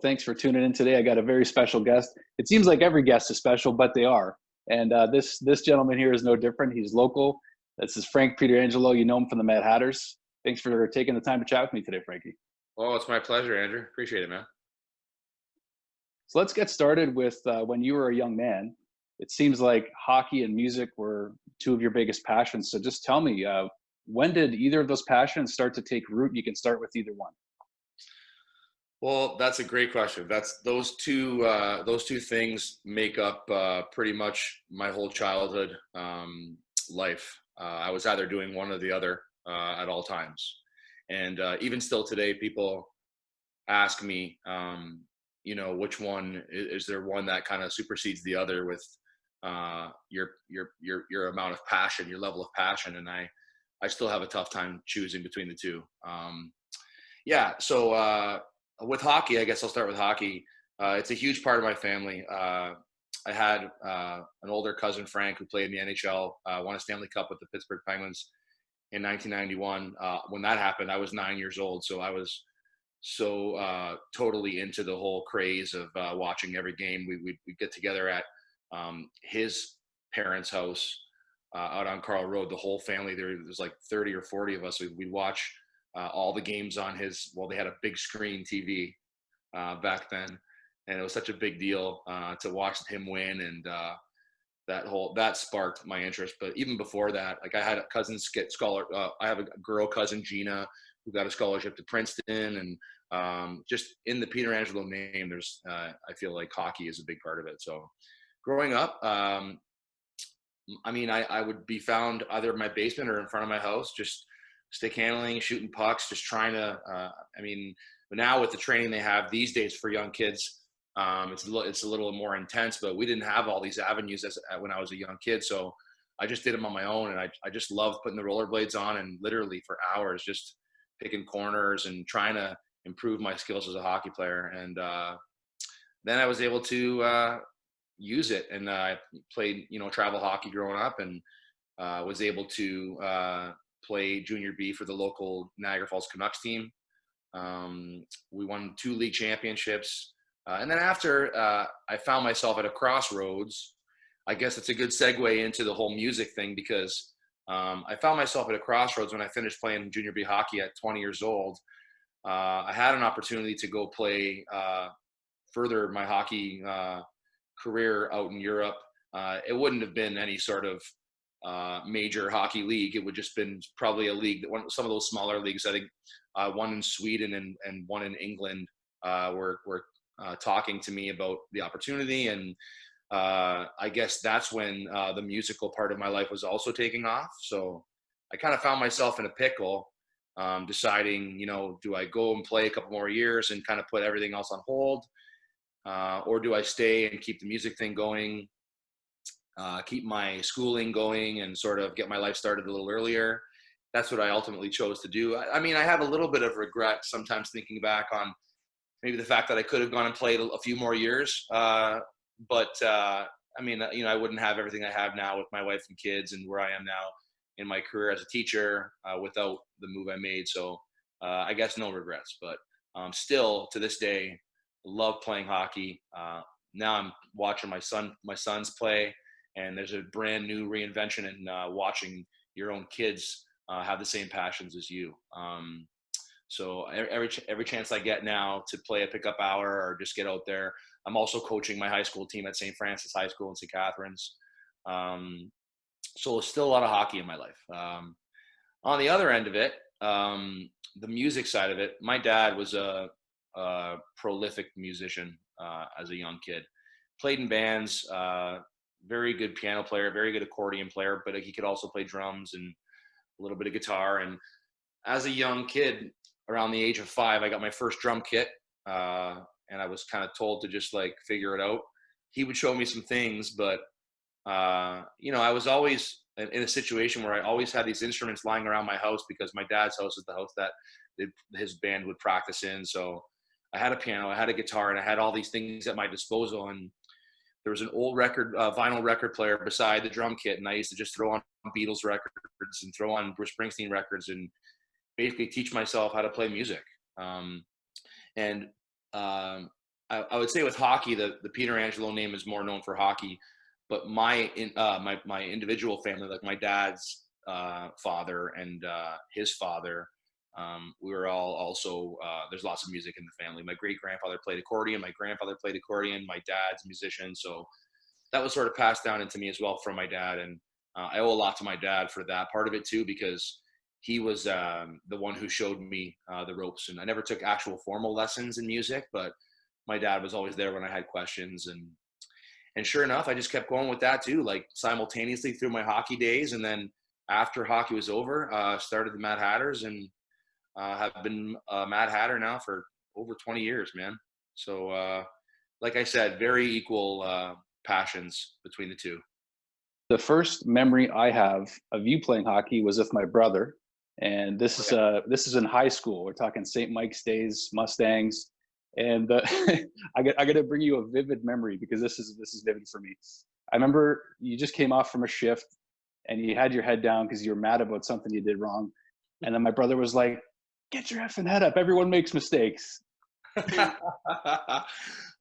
Thanks for tuning in today. I got a very special guest. It seems like every guest is special, but they are. And this gentleman here is no different. He's local. This is Frank Pietrangelo. You know him from the Mad Hatters. Thanks for taking the time to chat with me today, Frankie. Oh, it's my pleasure, Andrew. Appreciate it, man. So let's get started with when you were a young man. It seems like hockey and music were two of your biggest passions. So just tell me, when did either of those passions start to take root? You can start with either one. Well, that's a great question. That's those two things make up pretty much my whole childhood life. I was either doing one or the other at all times, and even still today, people ask me, which one is there one that kind of supersedes the other with your amount of passion, your level of passion, and I still have a tough time choosing between the two. Yeah, so with hockey, I guess I'll start with hockey. It's a huge part of my family. I had an older cousin, Frank, who played in the NHL, won a Stanley Cup with the Pittsburgh Penguins in 1991. When that happened, I was 9 years old, so I was so totally into the whole craze of watching every game. We'd get together at his parents' house out on Carl Road. The whole family there's like 30 or 40 of us. We'd watch all the games on his. Well, they had a big screen TV back then, and it was such a big deal to watch him win, and that sparked my interest. But even before that, like I had cousins get scholar. I have a girl cousin, Gina, who got a scholarship to Princeton, and just in the Pietrangelo name, there's I feel like hockey is a big part of it. So growing up, I would be found either in my basement or in front of my house, just stick handling, shooting pucks, just trying to. But now with the training they have these days for young kids, it's a little more intense. But we didn't have all these avenues when I was a young kid, so I just did them on my own, and I just loved putting the rollerblades on and literally for hours just picking corners and trying to improve my skills as a hockey player. And then I was able to use it, and I played travel hockey growing up, and was able to play junior B for the local Niagara Falls Canucks team. We won 2 league championships, and then after I found myself at a crossroads. I guess it's a good segue into the whole music thing, because I found myself at a crossroads when I finished playing junior B hockey at 20 years old. I had an opportunity to go play further my hockey career out in Europe. It wouldn't have been any sort of major hockey league. It would just been probably a league that some of those smaller leagues. I think one in Sweden and one in England were talking to me about the opportunity, and I guess that's when the musical part of my life was also taking off. So I kind of found myself in a pickle, deciding, do I go and play a couple more years and kind of put everything else on hold, or do I stay and keep the music thing going, keep my schooling going, and sort of get my life started a little earlier. That's what I ultimately chose to do. I have a little bit of regret sometimes thinking back on maybe the fact that I could have gone and played a few more years. I wouldn't have everything I have now with my wife and kids and where I am now in my career as a teacher without the move I made. So I guess no regrets, but still to this day, love playing hockey. Now I'm watching my sons play, and there's a brand new reinvention in watching your own kids have the same passions as you. So every chance I get now to play a pickup hour or just get out there. I'm also coaching my high school team at St. Francis High School in St. Catharines. So there's still a lot of hockey in my life. On the other end of it, the music side of it, my dad was a prolific musician as a young kid. Played in bands, very good piano player, very good accordion player, but he could also play drums and a little bit of guitar. And as a young kid, around the age of 5, I got my first drum kit, and I was kind of told to just like figure it out. He would show me some things, but I was always in a situation where I always had these instruments lying around my house, because my dad's house is the house that his band would practice in. So I had a piano, I had a guitar, and I had all these things at my disposal. And there was an old vinyl record player beside the drum kit, and I used to just throw on Beatles records and throw on Bruce Springsteen records and basically teach myself how to play music. And I would say with hockey, the Pietrangelo name is more known for hockey, but my individual family, like my dad's father and his father, we were all also there's lots of music in the family. My great grandfather played accordion. My grandfather played accordion. My dad's a musician, so that was sort of passed down into me as well from my dad. And I owe a lot to my dad for that part of it too, because he was the one who showed me the ropes. And I never took actual formal lessons in music, but my dad was always there when I had questions. And sure enough, I just kept going with that too, like simultaneously through my hockey days. And then after hockey was over, started the Mad Hatters, and have been a Mad Hatter now for over 20 years, man. So like I said, very equal passions between the two. The first memory I have of you playing hockey was with my brother, and Okay. this is in high school. We're talking St. Mike's days, Mustangs, and I got to bring you a vivid memory because this is vivid for me. I remember you just came off from a shift and you had your head down because you were mad about something you did wrong, and then my brother was like, "Get your effing head up! Everyone makes mistakes."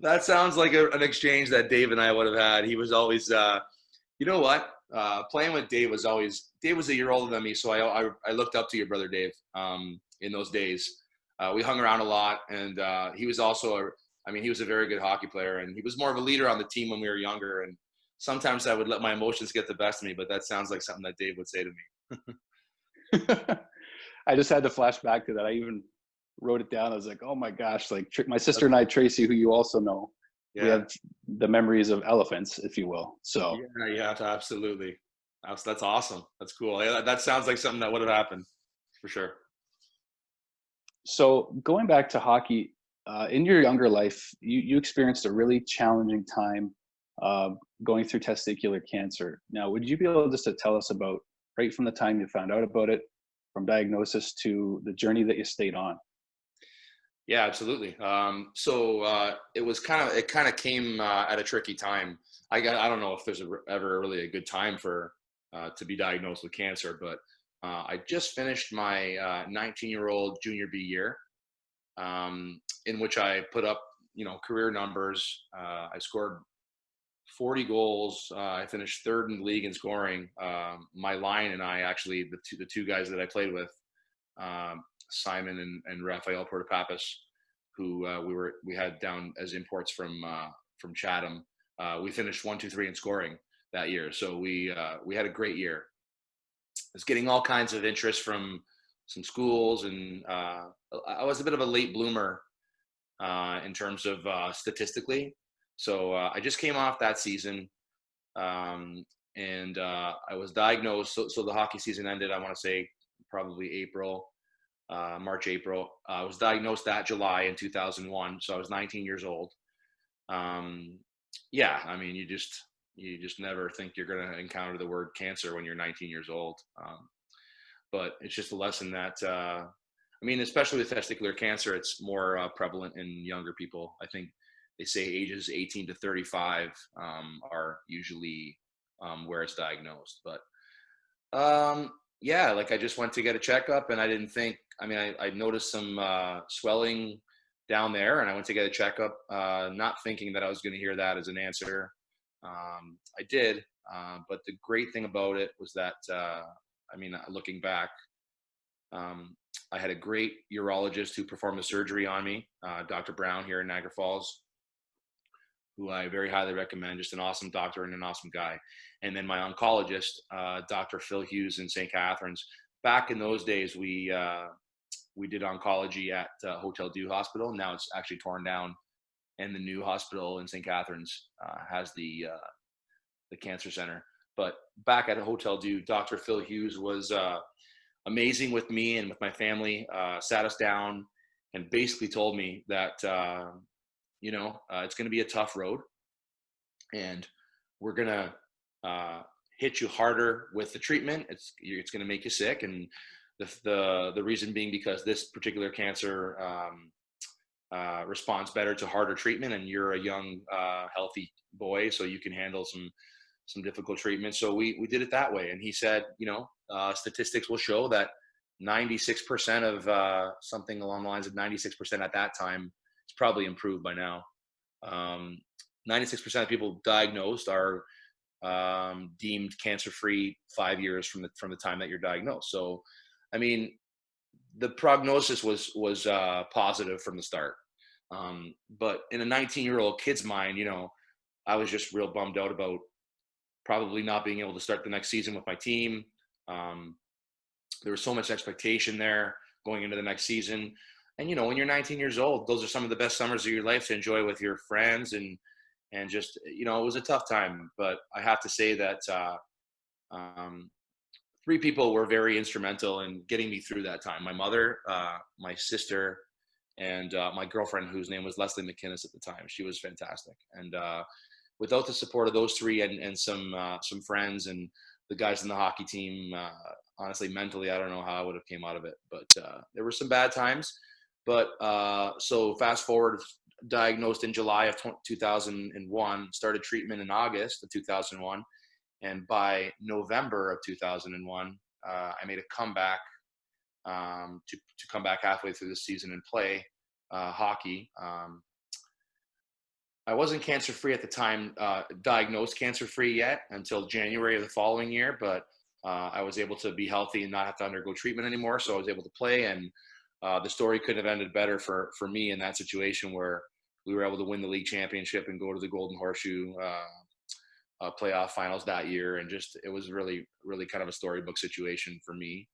That sounds like an exchange that Dave and I would have had. He was always, you know what? Playing with Dave was always, Dave was a year older than me, so I looked up to your brother Dave in those days. We hung around a lot, and he was also, I mean, he was a very good hockey player, and he was more of a leader on the team when we were younger. And sometimes I would let my emotions get the best of me, but that sounds like something that Dave would say to me. I just had to flash back to that. I even wrote it down. I was like, oh my gosh, like my sister and I, Tracy, who you also know, we Yeah, have the memories of elephants, if you will. So, yeah, yeah, absolutely. That's awesome. That's cool. Yeah, that sounds like something that would have happened for sure. so going back to hockey, in your younger life, you experienced a really challenging time uh, going through testicular cancer. Now, would you be able just to tell us about right from the time you found out about it, from diagnosis to the journey that you stayed on? Yeah, absolutely. It kind of came at a tricky time. I don't know if there's ever really a good time for to be diagnosed with cancer, but I just finished my 19-year-old junior B year, in which I put up, career numbers. I scored 40 goals. I finished third in the league in scoring. My line and I actually, the two guys that I played with, Simon and Rafael Portapapis, who we had down as imports from Chatham. We finished 1, 2, 3 in scoring that year, so we had a great year. I was getting all kinds of interest from some schools, and I was a bit of a late bloomer in terms of statistically. So I just came off that season, and I was diagnosed. So the hockey season ended, I want to say probably April, March, April. I was diagnosed that July in 2001, so I was 19 years old. Um, yeah, I mean, you just never think you're going to encounter the word cancer when you're 19 years old. But it's just a lesson that, I mean, especially with testicular cancer, it's more prevalent in younger people. I think they say ages 18 to 35 are usually where it's diagnosed. But yeah, like I just went to get a checkup, and I didn't think, I mean, I noticed some swelling down there, and I went to get a checkup, not thinking that I was going to hear that as an answer. I did, but the great thing about it was that, I mean, looking back, um, I had a great urologist who performed the surgery on me, Dr. Brown here in Niagara Falls, who I very highly recommend. Just an awesome doctor and an awesome guy. And then my oncologist, Dr. Phil Hughes in St. Catharines. Back in those days, we did oncology at Hotel Dieu Hospital. Now it's actually torn down, and the new hospital in St. Catharines has the cancer center. But back at Hotel Dieu, Dr. Phil Hughes was amazing with me and with my family. Sat us down and basically told me that it's going to be a tough road, and we're going to hit you harder with the treatment. It's going to make you sick, and the reason being because this particular cancer responds better to harder treatment, and you're a young healthy boy, so you can handle some difficult treatment. So we did it that way. And he said, statistics will show that 96% of something along the lines of 96% at that time, it's probably improved by now. 96% of people diagnosed are deemed cancer-free 5 years from the time that you're diagnosed. So, I mean, the prognosis was positive from the start. But in a 19-year-old kid's mind, I was just real bummed out about probably not being able to start the next season with my team. There was so much expectation there going into the next season. And, when you're 19 years old, those are some of the best summers of your life to enjoy with your friends. And just, it was a tough time. But I have to say that three people were very instrumental in getting me through that time. My mother, my sister, and my girlfriend, whose name was Leslie McInnes at the time. She was fantastic. And without the support of those three and some friends and the guys in the hockey team, honestly, mentally, I don't know how I would have came out of it. But there were some bad times. But so fast forward, diagnosed in July of 2001, started treatment in August of 2001. And by November of 2001, I made a comeback to come back halfway through the season and play hockey. I wasn't cancer-free at the time, diagnosed cancer-free yet until January of the following year, but I was able to be healthy and not have to undergo treatment anymore. So I was able to play, and the story couldn't have ended better for me in that situation, where we were able to win the league championship and go to the Golden Horseshoe playoff finals that year. And just, it was really, really kind of a storybook situation for me.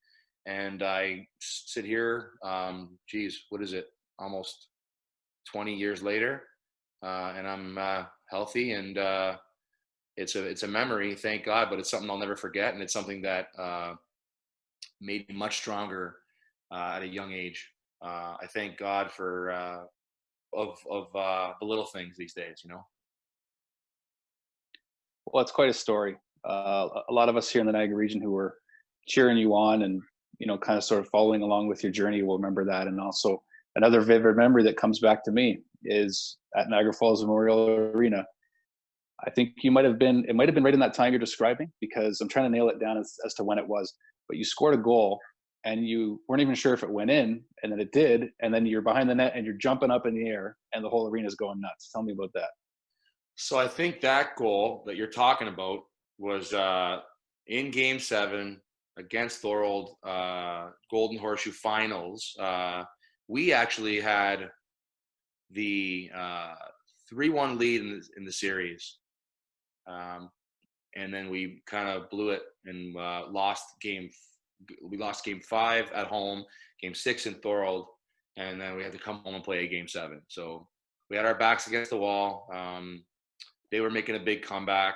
And I sit here, what is it? Almost 20 years later, and I'm healthy, and it's a memory, thank God, but it's something I'll never forget. And it's something that made me much stronger at a young age. I thank God for the little things these days, Well, it's quite a story. A lot of us here in the Niagara region who were cheering you on and, kind of sort of following along with your journey will remember that. And also another vivid memory that comes back to me is at Niagara Falls Memorial Arena. I think it might have been right in that time you're describing, because I'm trying to nail it down as to when it was, but you scored a goal and you weren't even sure if it went in, and then it did. And then you're behind the net and you're jumping up in the air and the whole arena is going nuts. Tell me about that. So I think that goal that you're talking about was in Game 7 against Thorold, Golden Horseshoe Finals. We actually had the 3-1 lead in the series, and then we kind of blew it and lost Game 5 at home, Game 6 in Thorold, and then we had to come home and play a Game 7. So we had our backs against the wall. They were making a big comeback.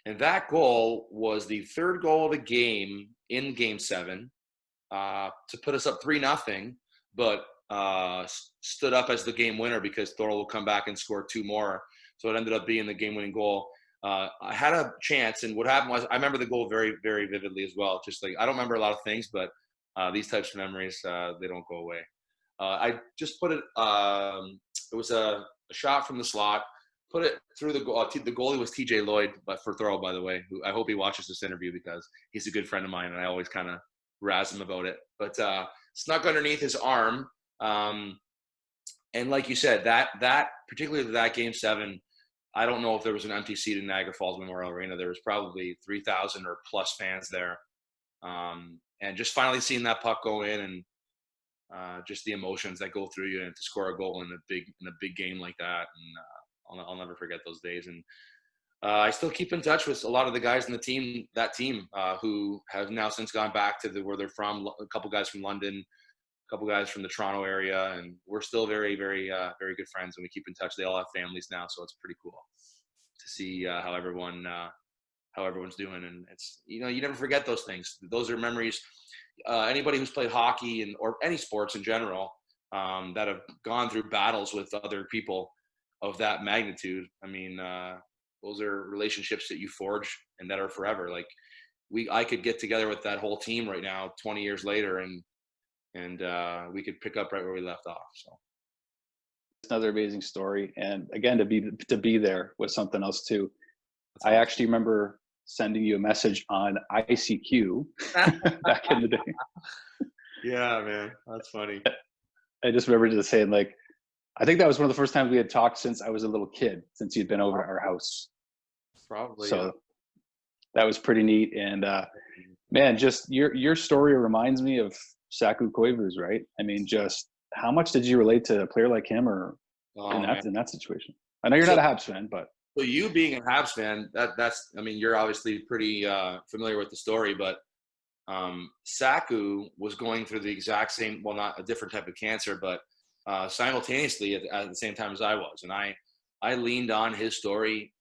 And that goal was the third goal of the game in Game 7 to put us up 3-0, but stood up as the game winner because Thorold will come back and score 2 more. So it ended up being the game-winning goal. I had a chance, and what happened was I remember the goal very, very vividly as well. Just like, I don't remember a lot of things, but these types of memories, they don't go away. I just put it, it was a shot from the slot, put it through the goal. The goalie was TJ Lloyd, but for Thorold, by the way, who I hope he watches this interview because he's a good friend of mine and I always kind of razz him about it. But snuck underneath his arm. And like you said, that particularly that Game 7, I don't know if there was an empty seat in Niagara Falls Memorial Arena. There was probably 3,000 or plus fans there. And just finally seeing that puck go in, and just the emotions that go through you, and to score a goal in a big game like that. And I'll never forget those days. And I still keep in touch with a lot of the guys in that team who have now since gone back to where they're from. A couple guys from London, a couple guys from the Toronto area, and we're still very, very, very good friends, and we keep in touch. They all have families now, so it's pretty cool to see how everyone's doing. And it's, you never forget those things. Those are memories. Anybody who's played hockey or any sports in general that have gone through battles with other people of that magnitude, I mean, those are relationships that you forge and that are forever. Like I could get together with that whole team right now 20 years later, and we could pick up right where we left off. So It's another amazing story. And again, to be there was something else too. that's I awesome. actually remember sending you a message on ICQ back in the day. Yeah, man, that's funny. I just remember just saying, like, I think that was one of the first times we had talked since I was a little kid, since you'd been over to our house. Probably, yeah. So that was pretty neat. And man, just your story reminds me of Saku Koivu's, right? I mean, just how much did you relate to a player like him, or Oh man. in that situation? I know you're So, not a Habs fan, but so you being a Habs fan, that's I mean, you're obviously pretty familiar with the story, but Saku was going through the exact same, well, not a different type of cancer, but simultaneously at the same time as I was, and I leaned on his story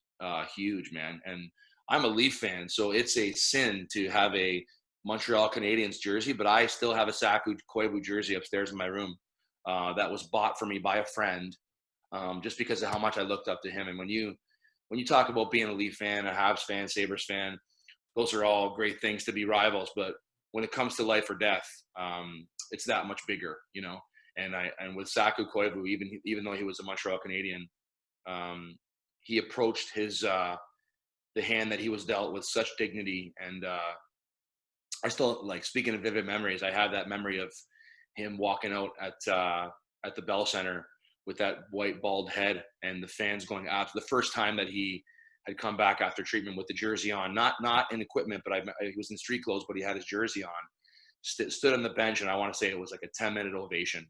huge, man. And I'm a Leaf fan, so it's a sin to have a Montreal Canadiens jersey, but I still have a Saku Koivu jersey upstairs in my room that was bought for me by a friend, just because of how much I looked up to him. And when you talk about being a Leaf fan, a Habs fan, Sabres fan, those are all great things to be rivals. But when it comes to life or death, it's that much bigger, you know. And with Saku Koivu, even though he was a Montreal Canadian, he approached his the hand that he was dealt with such dignity. And I still, like, speaking of vivid memories, I have that memory of him walking out at the Bell Center with that white bald head and the fans going out. The first time that he had come back after treatment with the jersey on, not in equipment, but he was in street clothes, but he had his jersey on, stood on the bench, and I want to say it was like a 10-minute ovation.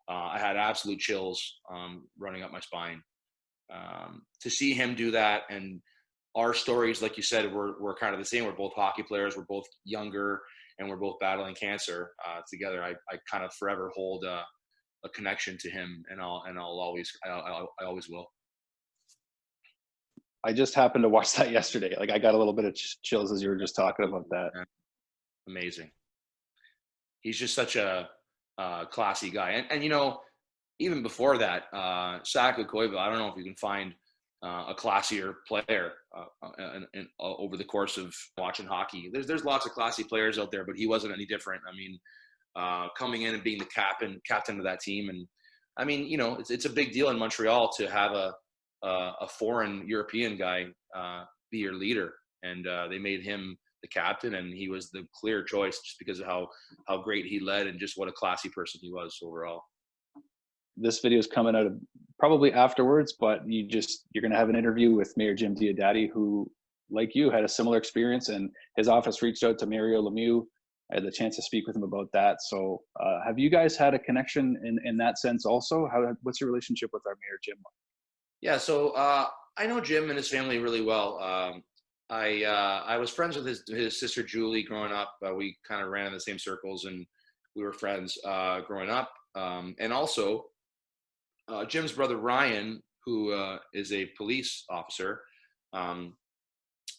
I had absolute chills running up my spine. To see him do that, and our stories, like you said, we're kind of the same. We're both hockey players. We're both younger, and we're both battling cancer together. I kind of forever hold a connection to him, and I always will. I just happened to watch that yesterday. Like, I got a little bit of chills as you were just talking about that. Amazing. He's just such a classy guy, and you know, even before that, Saku Koivu, I don't know if you can find a classier player over the course of watching hockey. There's lots of classy players out there, but he wasn't any different. I mean, coming in and being the captain of that team, and I mean, you know, it's a big deal in Montreal to have a foreign European guy be your leader, and they made him the captain, and he was the clear choice just because of how great he led and just what a classy person he was overall. This video is coming out of probably afterwards, but you're going to have an interview with Mayor Jim Diodati, who, like you, had a similar experience, and his office reached out to Mario Lemieux. I had the chance to speak with him about that. So have you guys had a connection in that sense also? What's your relationship with our Mayor Jim? Yeah, so I know Jim and his family really well. I was friends with his sister Julie growing up. We kind of ran in the same circles, and we were friends growing up. And also, Jim's brother Ryan, who is a police officer,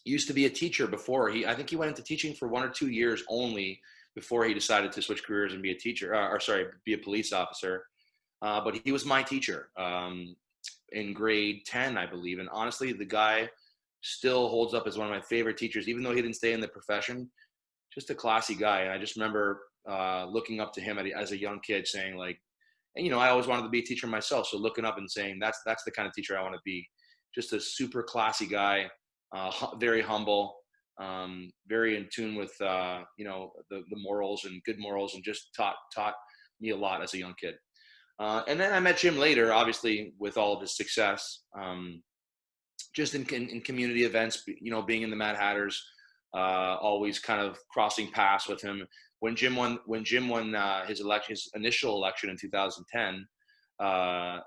used to be a teacher before. I think he went into teaching for 1 or 2 years only before he decided to switch careers and be a teacher, be a police officer. But he was my teacher in grade 10, I believe. And honestly, the guy still holds up as one of my favorite teachers, even though he didn't stay in the profession. Just a classy guy. And I just remember looking up to him as a young kid, saying, like, and you know, I always wanted to be a teacher myself. So looking up and saying, that's the kind of teacher I want to be. Just a super classy guy, very humble, very in tune with you know, the morals and good morals, and just taught me a lot as a young kid. And then I met Jim later, obviously with all of his success, just in community events, you know, being in the Mad Hatters, always kind of crossing paths with him. When Jim won his initial election in 2010,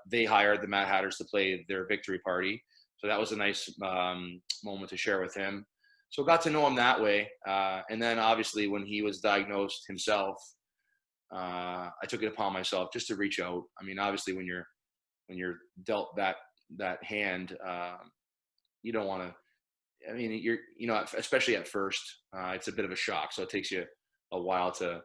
they hired the Mad Hatters to play their victory party. So that was a nice moment to share with him. So got to know him that way. And then obviously when he was diagnosed himself, I took it upon myself just to reach out. I mean, obviously when you're dealt that hand, you don't want to. I mean, you know, especially at first, it's a bit of a shock. So it takes you a while to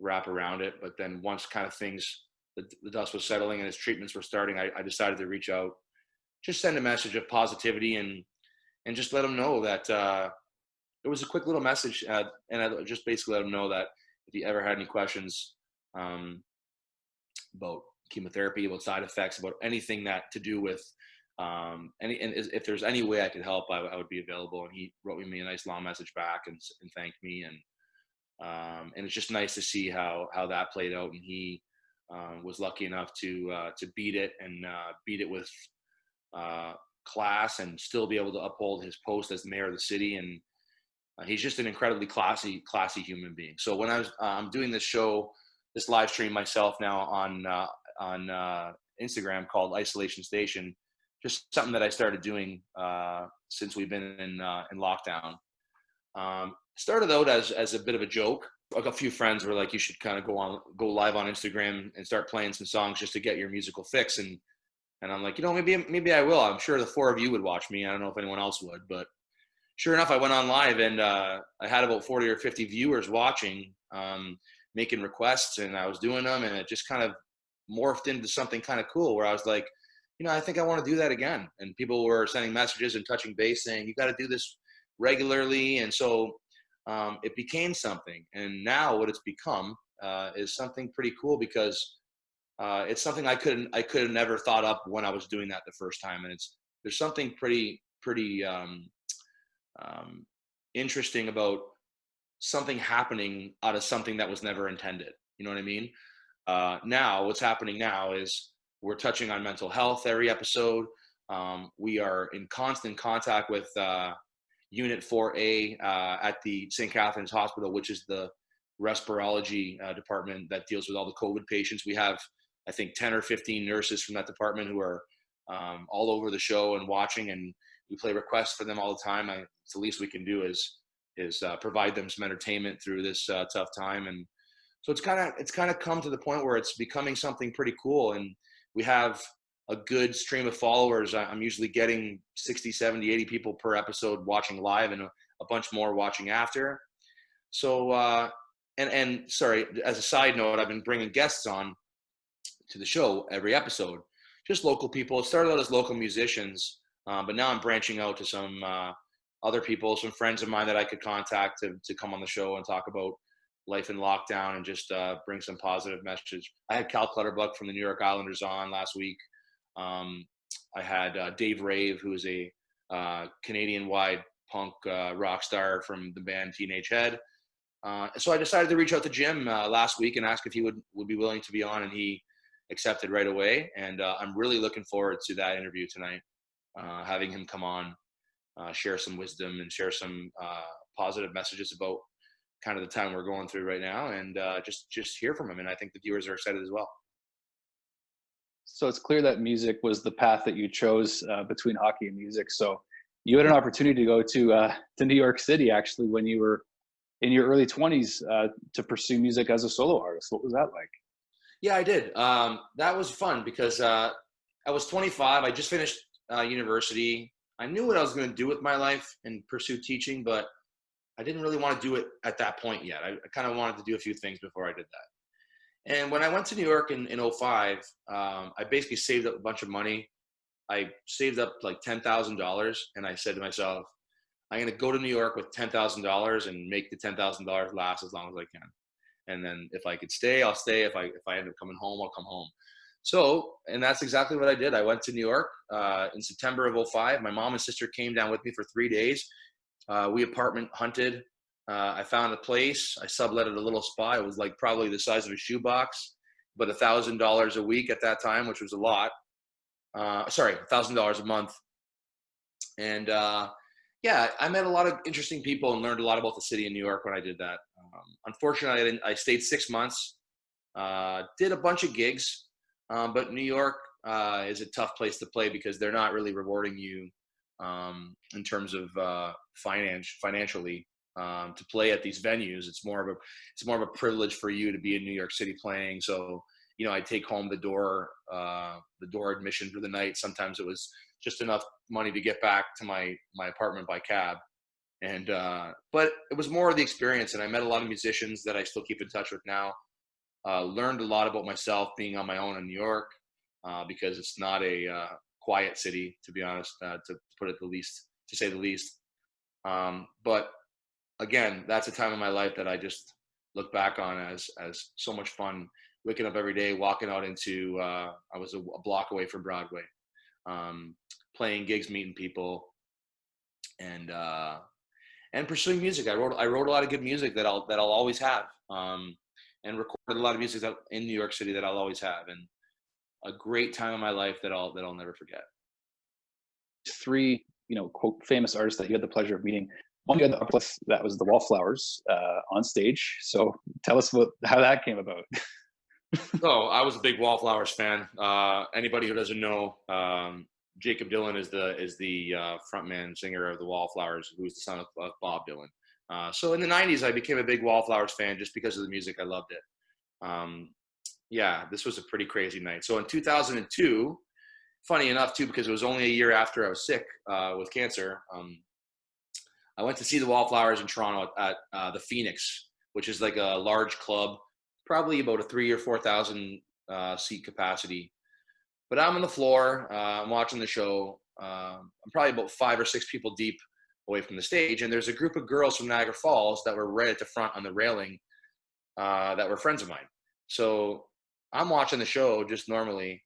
wrap around it. But then once kind of the dust was settling and his treatments were starting, I decided to reach out, just send a message of positivity and just let him know that it was a quick little message. And I just basically let him know that if he ever had any questions about chemotherapy, about side effects, about anything that to do with and if there's any way I could help, I would be available. And he wrote me a nice long message back and thanked me. And it's just nice to see how that played out. And he Was lucky enough to beat it and beat it with class and still be able to uphold his post as the mayor of the city. And he's just an incredibly classy human being. So when I'm doing this show, this live stream myself now on Instagram called Isolation Station, just something that I started doing since we've been in lockdown. Started out as a bit of a joke. Like a few friends were like, you should kind of go live on Instagram and start playing some songs just to get your musical fix. And I'm like, maybe I will. I'm sure the four of you would watch me. I don't know if anyone else would, but sure enough, I went on live and I had about 40 or 50 viewers watching, making requests, and I was doing them, and it just kind of morphed into something kind of cool where I was like, I think I want to do that again. And people were sending messages and touching base saying, you got to do this regularly. And so it became something. And now what it's become is something pretty cool, because it's something I could have never thought up when I was doing that the first time. And there's something pretty interesting about something happening out of something that was never intended. You know what I mean? Now what's happening now is we're touching on mental health every episode. We are in constant contact with Unit 4A at the St. Catharines Hospital, which is the respirology department that deals with all the COVID patients. We have, I think, 10 or 15 nurses from that department who are all over the show and watching, and we play requests for them all the time. It's the least we can do is provide them some entertainment through this tough time. And so it's kind of come to the point where it's becoming something pretty cool. And we have a good stream of followers. I'm usually getting 60, 70, 80 people per episode watching live, and a bunch more watching after. So, and sorry, as a side note, I've been bringing guests on to the show every episode, just local people. It started out as local musicians, but now I'm branching out to some other people, some friends of mine that I could contact to come on the show and talk about life in lockdown and just bring some positive message. I had Cal Clutterbuck from the New York Islanders on last week. I had Dave Rave, who is a Canadian-wide punk rock star from the band Teenage Head. So I decided to reach out to Jim last week and ask if he would be willing to be on, and he accepted right away. And I'm really looking forward to that interview tonight, having him come on, share some wisdom and share some positive messages about kind of the time we're going through right now, and just hear from him. And I think the viewers are excited as well. So it's clear that music was the path that you chose between hockey and music. So you had an opportunity to go to New York City, actually, when you were in your early 20s to pursue music as a solo artist. What was that like? Yeah, I did. That was fun because I was 25. I just finished university. I knew what I was going to do with my life and pursue teaching, but I didn't really want to do it at that point yet. I kind of wanted to do a few things before I did that. And when I went to New York in 05, I basically saved up a bunch of money. I saved up like $10,000, and I said to myself, I'm going to go to New York with $10,000 and make the $10,000 last as long as I can. And then if I could stay, I'll stay. If I end up coming home, I'll come home. So, and that's exactly what I did. I went to New York in September of 05. My mom and sister came down with me for 3 days. We apartment hunted. I found a place. I subletted a little spot. It was like probably the size of a shoebox, but $1,000 a week at that time, which was a lot. Sorry, $1,000 a month. And yeah, I met a lot of interesting people and learned a lot about the city of New York when I did that. Unfortunately, I stayed 6 months, did a bunch of gigs, but New York is a tough place to play because they're not really rewarding you in terms of financially to play at these venues. It's more of a privilege for you to be in New York City playing. So, you know, I take home the door admission for the night. Sometimes it was just enough money to get back to my apartment by cab. And but it was more of the experience, and I met a lot of musicians that I still keep in touch with now. Learned a lot about myself being on my own in New York because it's not a quiet city, to be honest, to put it to say the least. But again, that's a time in my life that I just look back on as so much fun. Waking up every day, walking out into I was a block away from Broadway, playing gigs, meeting people, and pursuing music. I wrote a lot of good music that I'll always have. and recorded a lot of music out in New York City that I'll always have, and a great time in my life that I'll never forget. Three, quote, famous artists that you had the pleasure of meeting. One you had the upper with, that was the Wallflowers on stage. So tell us about how that came about. So I was a big Wallflowers fan. Anybody who doesn't know, Jacob Dylan is the frontman singer of the Wallflowers, who is the son of Bob Dylan. So in the '90s, I became a big Wallflowers fan just because of the music. I loved it. Yeah, this was a pretty crazy night. So in 2002, funny enough too, because it was only a year after I was sick with cancer, I went to see the Wallflowers in Toronto at the Phoenix, which is like a large club, probably about a 3,000 or 4,000 seat capacity. But I'm on the floor, I'm watching the show. I'm probably about 5 or 6 people deep away from the stage, and there's a group of girls from Niagara Falls that were right at the front on the railing that were friends of mine. So I'm watching the show just normally,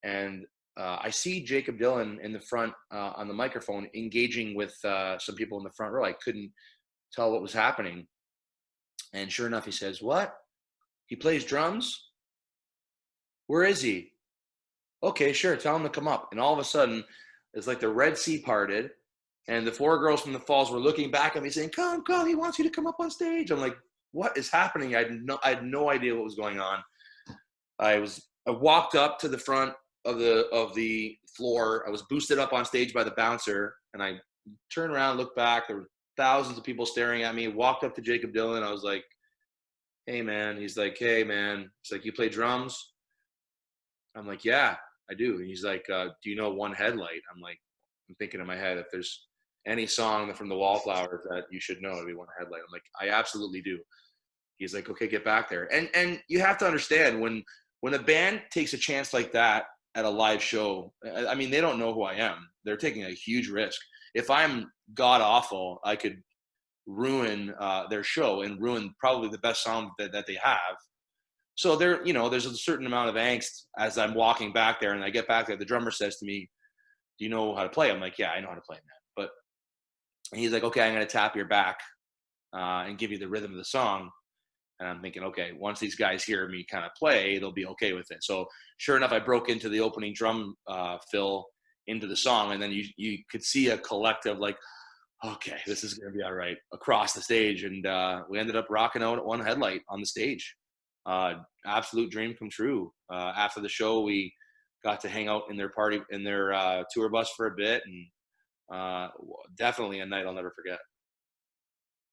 and I see Jacob Dylan in the front on the microphone engaging with some people in the front row. I couldn't tell what was happening. And sure enough, he says, "What? He plays drums? Where is he? Okay, sure. Tell him to come up." And all of a sudden, it's like the Red Sea parted. And the 4 girls from the Falls were looking back at me saying, "Come, come, he wants you to come up on stage." I'm like, what is happening? I had no idea what was going on. I walked up to the front of the floor. I was boosted up on stage by the bouncer, and I turned around, looked back. There were thousands of people staring at me. Walked up to Jacob Dylan. I was like, "Hey man." He's like, "Hey man." He's like, "You play drums?" I'm like, "Yeah, I do." And he's like, "Do you know One Headlight?" I'm thinking in my head, if there's any song from the Wallflowers that you should know, it'd be One Headlight. I'm like, "I absolutely do." He's like, "Okay, get back there." And you have to understand, when a band takes a chance like that at a live show, I mean, they don't know who I am. They're taking a huge risk. If I'm god awful, I could ruin their show and ruin probably the best song that they have. So there's a certain amount of angst as I'm walking back there, and I get back there. The drummer says to me, "Do you know how to play?" I'm like, "Yeah, I know how to play, man." But he's like, "Okay, I'm going to tap your back and give you the rhythm of the song." And I'm thinking, okay, once these guys hear me kind of play, they'll be okay with it. So sure enough, I broke into the opening drum fill into the song, and then you could see a collective like, okay, this is going to be all right across the stage. And we ended up rocking out at One Headlight on the stage. Absolute dream come true. After the show, we got to hang out in their tour bus for a bit, and definitely a night I'll never forget.